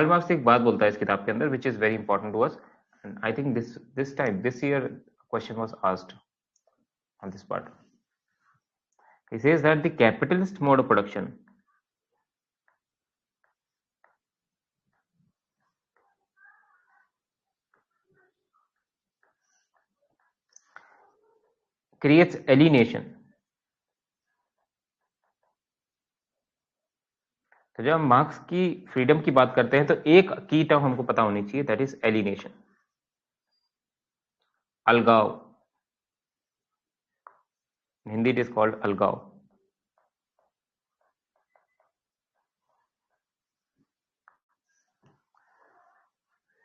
Karl Marx एक बात बोलता है इस किताब के अंदर which is very important to us, and I think this year question was asked on this part. He says that the capitalist mode of production creates alienation. तो जब हम मार्क्स की फ्रीडम की बात करते हैं तो एक की टर्म हमको पता होनी चाहिए, दैट इज एलिनेशन, अलगाव. हिंदी इट इज कॉल्ड अलगाव.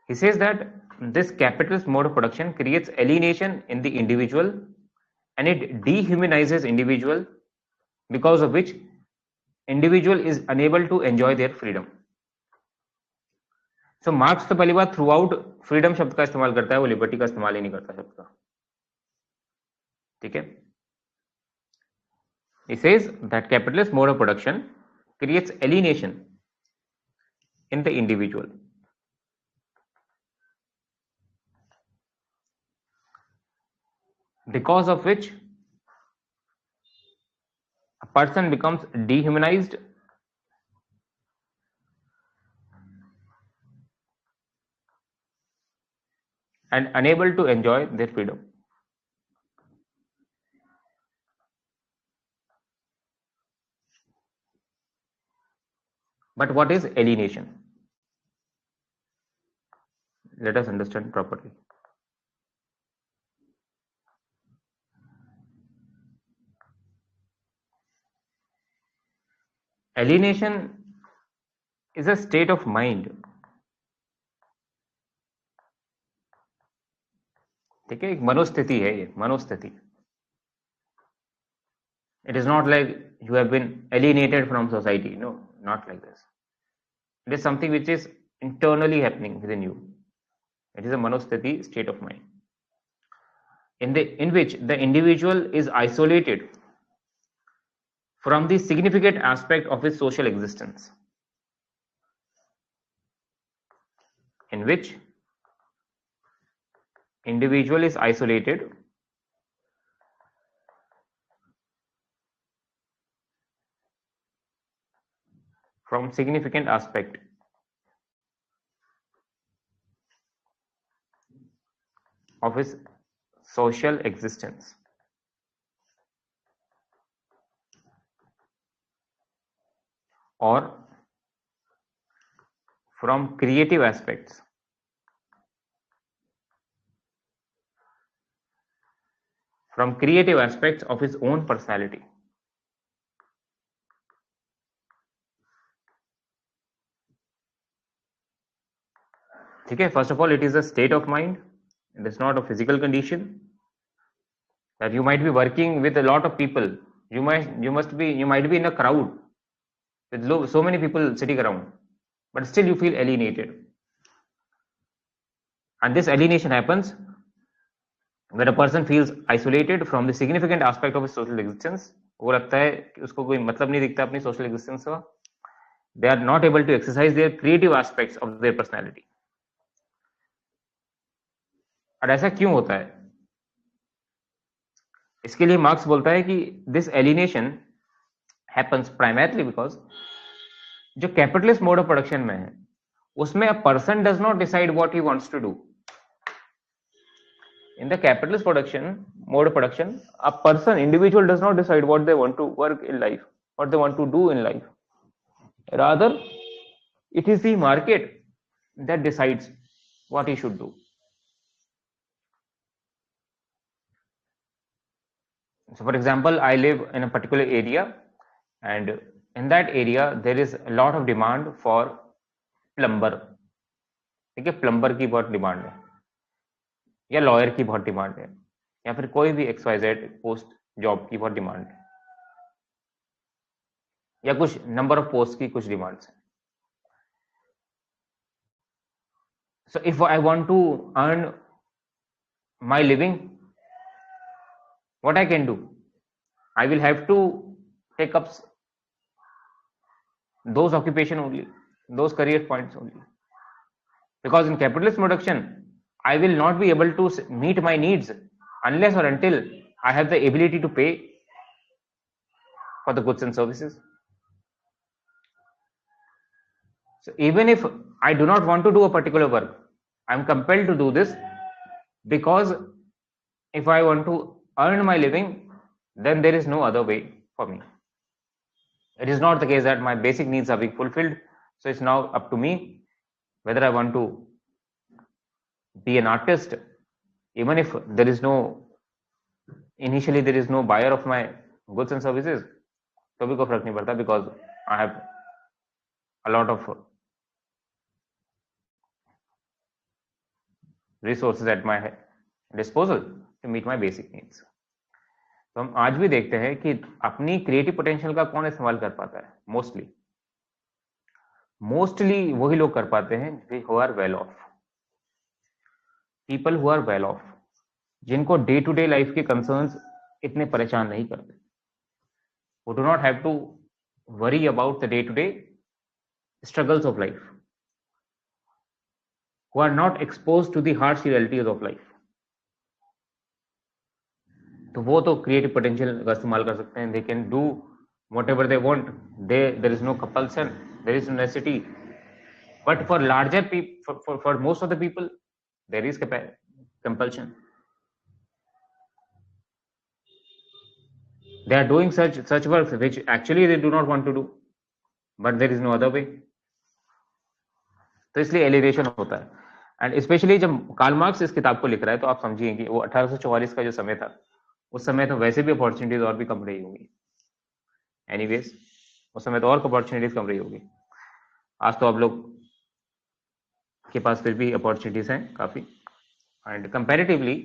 He says that this capitalist mode of production creates alienation in the individual and it dehumanizes individual, because of which individual is unable to enjoy their freedom. So marks तो पहली बात through out freedom शब्द का इस्तेमाल करता है, वो liberty का इस्तेमाल ही नहीं करता शब्द का. ठीक है. He says that capitalist mode of production creates alienation in the individual. Because of which a person becomes dehumanized and unable to enjoy their freedom. But what is alienation? Let us understand properly. Alienation is a state of mind. ठीक है, एक मनोस्थिति है ये, मनोस्थिति. It is not like you have been alienated from society. No, not like this. It is something which is internally happening within you. It is a manosthiti, state of mind, in which the individual is isolated from the significant aspect of his social existence, in which individual is isolated from significant aspect of his social existence, or from creative aspects of his own personality. ठीक है. First of all, it is a state of mind. It is not a physical condition. That you might be working with a lot of people. You might be in a crowd with so many people sitting around, but still you feel alienated. And this alienation happens when a person feels isolated from the significant aspect of his social existence. वो लगता है कि उसको कोई मतलब नहीं दिखता अपनी social existence का. They are not able to exercise their creative aspects of their personality. और ऐसा क्यों होता है? इसके लिए मार्क्स बोलता है कि this alienation happens primarily because जो कैपिटलिस्ट मोड ऑफ प्रोडक्शन में है उसमें a person does not decide what he wants to do. In the capitalist mode of production, a person, individual does not decide what they want to work in life, what they want to do in life. Rather, it is the market that decides what he should do. So, for example, I live in a particular area, and in that area there is a lot of demand for plumber. ठीक है, plumber की बहुत demand है, या lawyer की बहुत demand है, या फिर कोई भी XYZ पोस्ट जॉब की बहुत डिमांड है, या कुछ नंबर ऑफ पोस्ट की कुछ डिमांड्स है. So if I want to earn my living, what I can do? I will have to take up those occupation only, those career points only. Because in capitalist production, I will not be able to meet my needs unless or until I have the ability to pay for the goods and services. So even if I do not want to do a particular work, I'm compelled to do this because if I want to earn my living, then there is no other way for me. It is not the case that my basic needs are being fulfilled. So it's now up to me whether I want to be an artist, even if there is no, initially there is no buyer of my goods and services, तो भी कोई फर्क नहीं पड़ता because I have a lot of resources at my disposal to meet my basic needs. तो हम आज भी देखते हैं कि अपनी क्रिएटिव पोटेंशियल का कौन इस्तेमाल कर पाता है? मोस्टली वही लोग कर पाते हैं who are well off, people who are well off, जिनको डे टू डे लाइफ के कंसर्न्स इतने परेशान नहीं करते, who do not have to worry about the day to day struggles of life, who are not exposed to the harsh realities of life. तो वो तो creative potential का इस्तेमाल कर सकते हैं. They can do whatever they want. There is no compulsion, there is no necessity. But for larger people, for most of the people, there is compulsion. They are doing such works which actually they do not want to do, but there is no other way. तो इसलिए alienation होता है. And specially जब Karl Marx इस किताब को लिख रहा है तो आप समझिए कि वो 1844 का जो समय था, उस समय तो वैसे भी अपॉर्चुनिटीज और भी कम रही होंगी. एनीवेज उस समय तो और अपॉर्चुनिटीज कम रही होगी. आज तो आप लोग के पास फिर भी अपॉर्चुनिटीज हैं काफी. एंड कंपैरेटिवली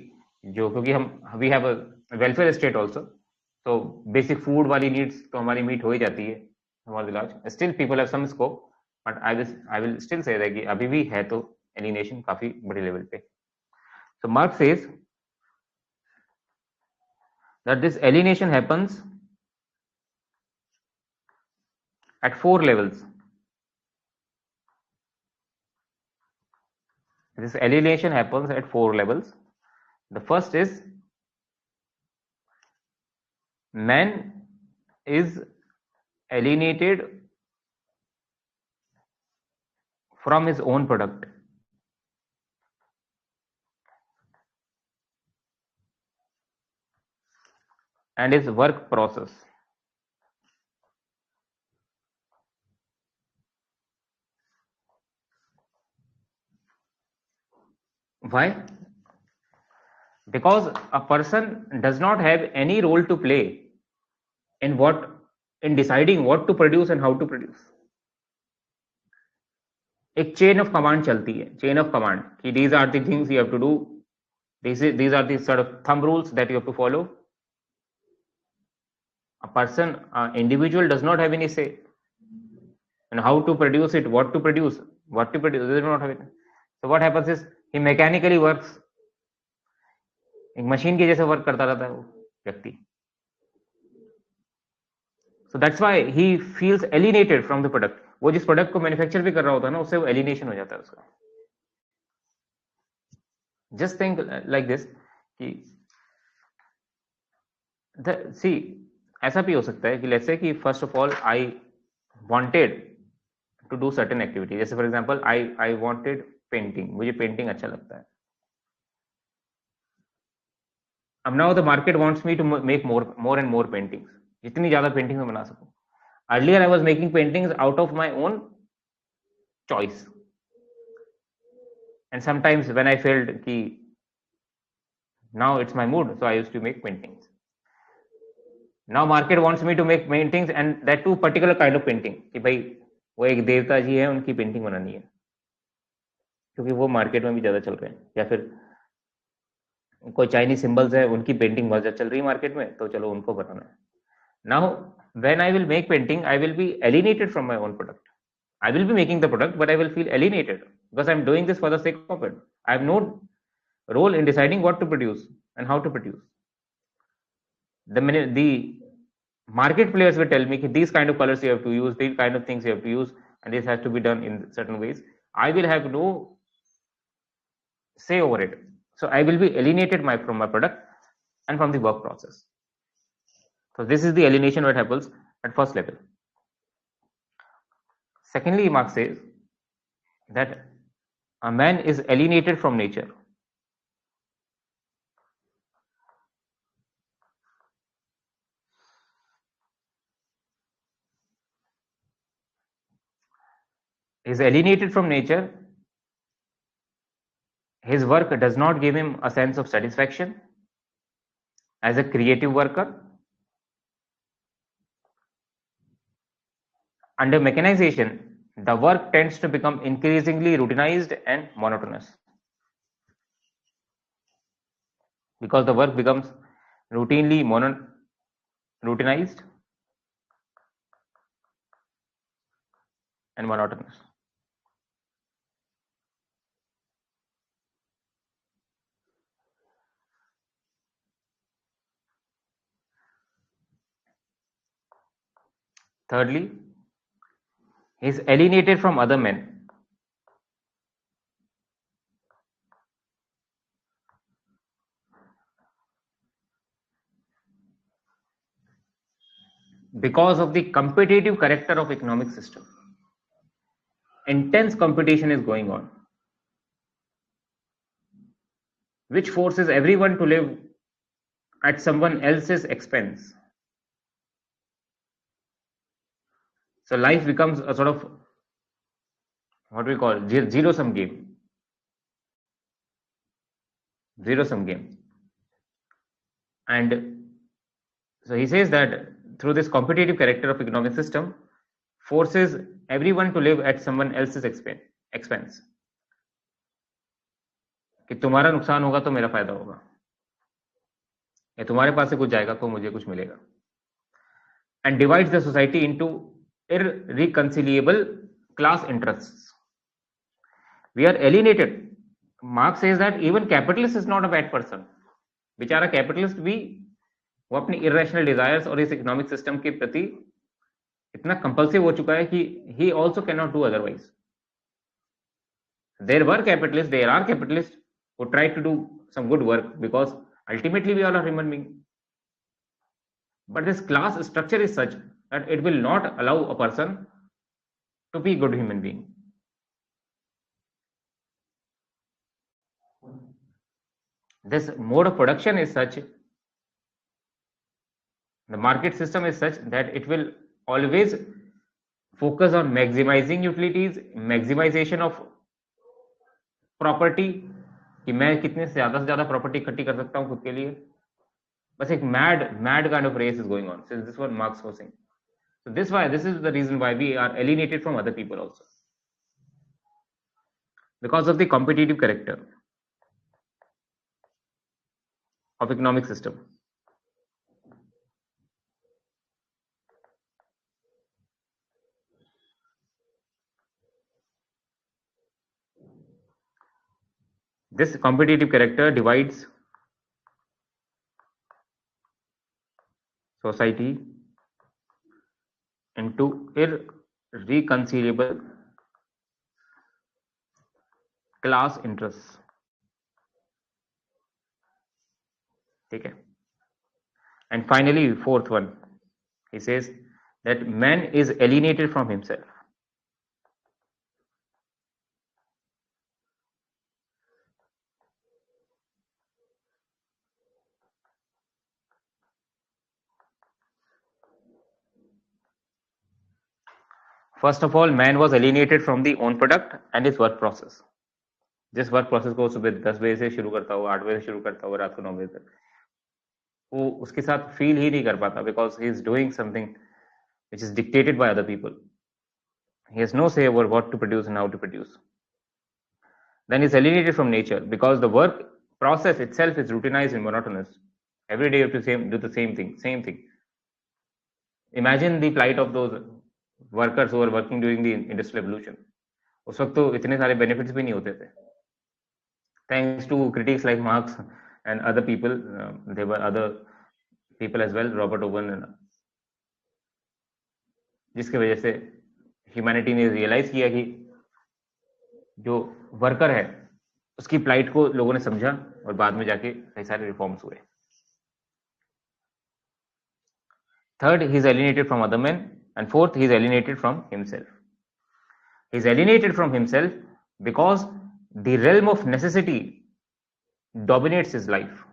जो, क्योंकि हम we have a welfare state also, तो बेसिक फूड वाली नीड्स तो हमारी मीट हो ही जाती है हमारे इलाज. Still people have some scope, but I will still say that कि अभी भी है तो एलिनेशन काफी बड़े लेवल पे. So Marx says that this alienation happens at 4 levels. This alienation happens at 4 levels. The first is man is alienated from his own product. And his work process. Why? Because a person does not have any role to play in deciding what to produce and how to produce. एक chain of command चलती है, chain of command कि these are the things you have to do, these are the sort of thumb rules that you have to follow. A person, an individual does not have any say and how to produce it, what to produce, they do not have it. So what happens is he mechanically works. एक machine के जैसे work करता रहता है वो व्यक्ति. So that's why he feels alienated from the product. वो जिस प्रोडक्ट को मैन्युफैक्चर भी कर रहा होता है ना, उससे वो एलिनेशन हो जाता है उसका. Just think like this कि see, ऐसा भी हो सकता है कि let's say कि first of all I wanted to do certain activity. जैसे for example I wanted painting. मुझे पेंटिंग अच्छा लगता है. अब now the market wants me to make more and more paintings. जितनी ज्यादा पेंटिंग मैं बना सकूं. Earlier I was making paintings out of my own choice. And sometimes when I felt कि now it's my mood, so I used to make paintings. Now market wants me to make paintings and that too particular kind of painting. कि भाई वो एक देवता जी है, उनकी painting बनानी है क्योंकि वो मार्केट में भी ज्यादा चल रहे हैं, या फिर कोई चाइनीज सिंबल्स है, उनकी पेंटिंग बहुत ज्यादा चल रही है मार्केट में, तो चलो उनको बनाना है. Now when I will make painting, I will be alienated from my own product. I will be making the product, but I will feel alienated because I'm doing this for the sake of it. I have no role in deciding what to produce and how to produce. The market players will tell me these kind of colors you have to use, these kind of things you have to use, and this has to be done in certain ways. I will have no say over it. So I will be alienated from my product and from the work process. So this is the alienation that happens at first level. Secondly, Marx says that a man is alienated from nature. He is alienated from nature. His work does not give him a sense of satisfaction as a creative worker. Under mechanization, the work tends to become increasingly routinized and monotonous. Because the work becomes routinely routinized and monotonous. Thirdly, he is alienated from other men because of the competitive character of economic system. Intense competition is going on, which forces everyone to live at someone else's expense. So life becomes a sort of what we call zero sum game. Zero sum game. And so he says that through this competitive character of economic system forces everyone to live at someone else's expense. कि तुम्हारा नुकसान होगा तो मेरा फायदा होगा, या तुम्हारे पास से कुछ जाएगा तो मुझे कुछ मिलेगा. And divides the society into irreconcilable class interests. We are alienated. Marx says that even capitalist is not a bad person. बेचारा कैपिटलिस्ट भी वो अपनी irrational desires और इस इकोनॉमिक सिस्टम के प्रति इतना कंपल्सिव हो चुका है कि he also cannot do otherwise. There are capitalists who try to do some good work because ultimately we all are human beings. But this class structure is such that it will not allow a person to be a good human being. This mode of production is such, the market system is such that it will always focus on maximizing utilities, maximization of property, कि मैं कितने से ज्यादा property इकट्ठी कर सकता हूं खुद के लिए. बस एक mad kind of race is going on. So this is what Marx was saying. So this is the reason why we are alienated from other people also, because of the competitive character of economic system. This competitive character divides society into irreconcilable class interests. ठीक है. And finally, fourth one, he says that man is alienated from himself. First of all, man was alienated from the own product and his work process. जिस work process को सुबह 10 बजे से शुरू करता हो, 8 बजे से शुरू करता हो, रात को 9 बजे तक, वो उसके साथ फील ही नहीं कर पाता, because he is doing something which is dictated by other people. He has no say over what to produce and how to produce. Then he's alienated from nature because the work process itself is routinized and monotonous. Every day you have to do the same thing. Imagine the plight of those workers who were working during the industrial revolution. उस वक्त तो इतने सारे benefits भी नहीं होते थे. Thanks to critics like Marx and other people, there were other people as well, Robert Owen, जिसकी वजह से ह्यूमैनिटी ने रियलाइज किया कि जो वर्कर है उसकी plight को लोगों ने समझा और बाद में जाके कई सारे रिफॉर्म्स हुए. Third, he is alienated from other men, and fourth, he is alienated from himself. He is alienated from himself because the realm of necessity dominates his life.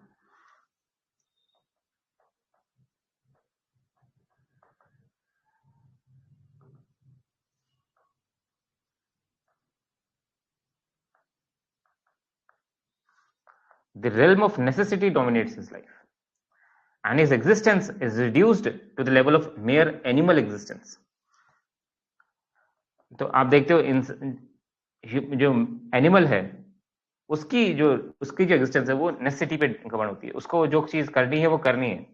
The realm of necessity dominates his life, and his existence is reduced to the level of mere animal existence. तो आप देखते हो जो animal है उसकी जो existence है वो नेसेसिटी पे गवर्न होती है. उसको जो चीज करनी है वो करनी है.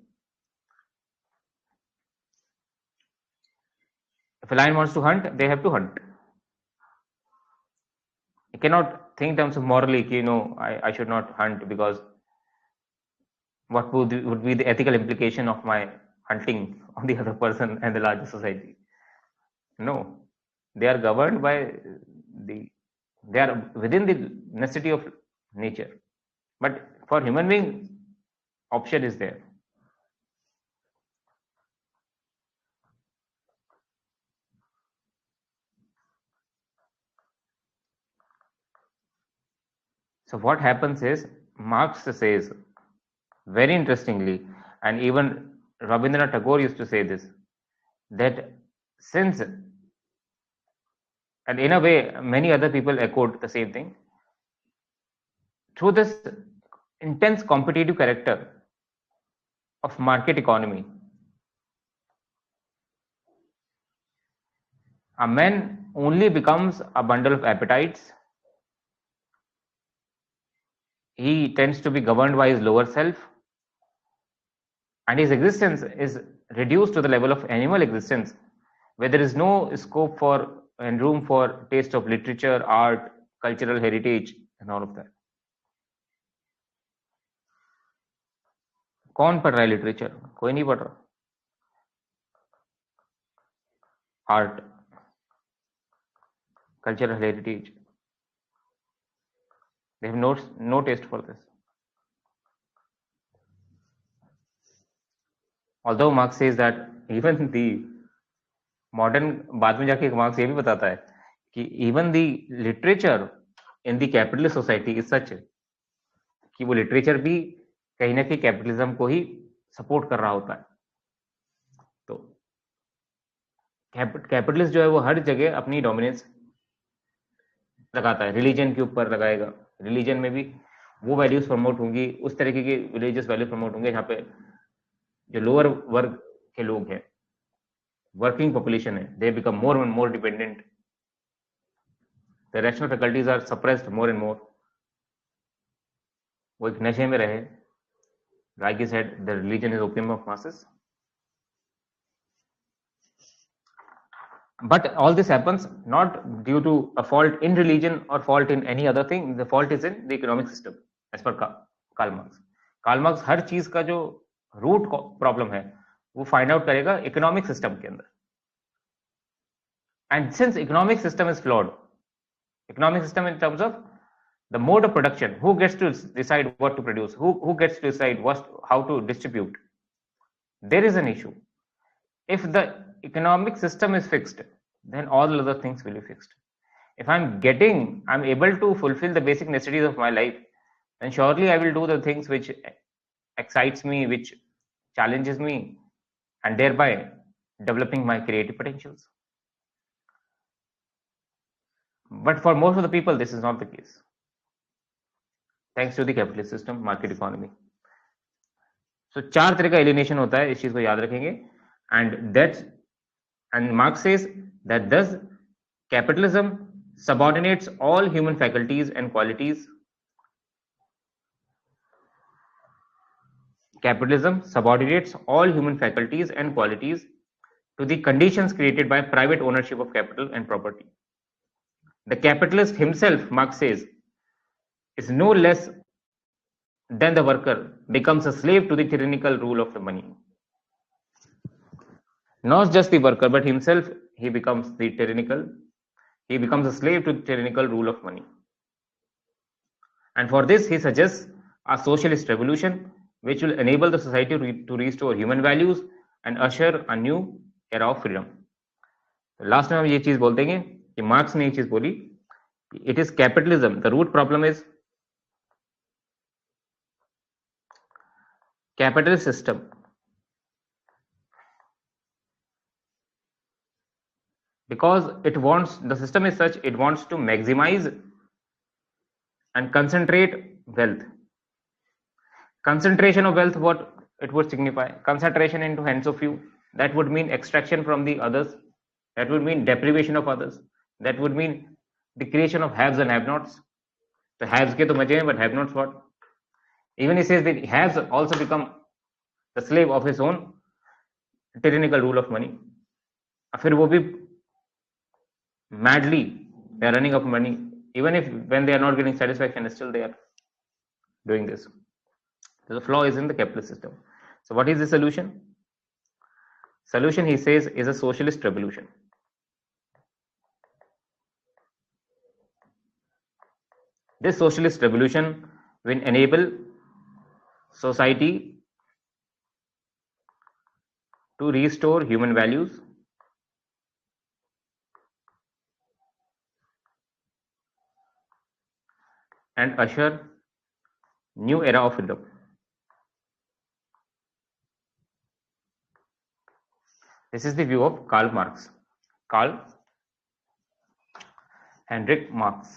If a lion wants to hunt, they have to hunt. You cannot think in terms of morally, I should not hunt because what would be the ethical implication of my hunting on the other person and the larger society? No, they are governed by they are within the necessity of nature. But for human being, option is there. So what happens is, Marx says very interestingly, and even Rabindranath Tagore used to say this, that since, and in a way many other people echoed the same thing, through this intense competitive character of market economy, a man only becomes a bundle of appetites. He tends to be governed by his lower self, and his existence is reduced to the level of animal existence, where there is no scope for and room for taste of literature, art, cultural heritage, and all of that. कौन पढ़ रहा है literature? कोई नहीं पढ़ रहा. Art, cultural heritage, they have no taste for this. Although Marx says that even the modern, बाद में जाके मार्क्स ये भी बताता है कि even the literature in the capitalist society is such कि वो लिटरेचर भी कहीं ना कहीं कैपिटलिज्म को ही सपोर्ट कर रहा होता है. तो कैपिटलिस्ट जो है वो हर जगह अपनी डोमिनेंस लगाता है. रिलीजन के ऊपर लगाएगा. रिलीजन में भी वो वैल्यूज प्रमोट होंगी, उस तरीके की रिलीजियस वैल्यूज प्रमोट होंगे जहाँ पे जो लोअर वर्ग के लोग हैं, वर्किंग पॉपुलेशन है, they become more and more dependent. The rational faculties are suppressed more and more. वो एक नशे में रहे. Like he said, the religion is opium of masses. But all this happens not due to a fault in religion or fault in any other thing. The fault is in the economic system, as per Karl Marx. Karl Marx हर चीज का जो root problem है वो find out करेगा economic system के अंदर. And since economic system is flawed, economic system in terms of the mode of production, who gets to decide what to produce, who gets to decide how to distribute, there is an issue. If the economic system is fixed, then all other things will be fixed. If I'm able to fulfill the basic necessities of my life, then surely I will do the things which excites me, which challenges me, and thereby developing my creative potentials. But for most of the people, this is not the case. Thanks to the capitalist system, market economy. So 4 तरह का alienation होता है, इस चीज को याद रखेंगे. And Marx says that thus capitalism subordinates all human faculties and qualities. Capitalism subordinates all human faculties and qualities to the conditions created by private ownership of capital and property. The capitalist himself, Marx says, is no less than the worker becomes a slave to the tyrannical rule of the money. Not just the worker, but himself, he becomes a slave to the tyrannical rule of money. And for this, he suggests a socialist revolution which will enable the society to restore human values and usher a new era of freedom. Last में हम ये चीज बोल देंगे कि marks ने ये चीज बोली, it is capitalism, the root problem is capitalist system, because it wants, the system is such, it wants to maximize and concentrate wealth. Concentration of wealth, what it would signify? Concentration into hands of few. That would mean extraction from the others. That would mean deprivation of others. That would mean the creation of haves and have-nots. The haves ke to maje hain, but have-nots what? Even he says that haves also become the slave of his own tyrannical rule of money. फिर वो भी madly they are running of money, even if when they are not getting satisfaction, still they are doing this. So the flaw is in the capitalist system. So what is the solution? Solution, he says, is a socialist revolution. This socialist revolution will enable society to restore human values and usher new era of freedom. This is the view of Karl Marx. Karl Heinrich Marx.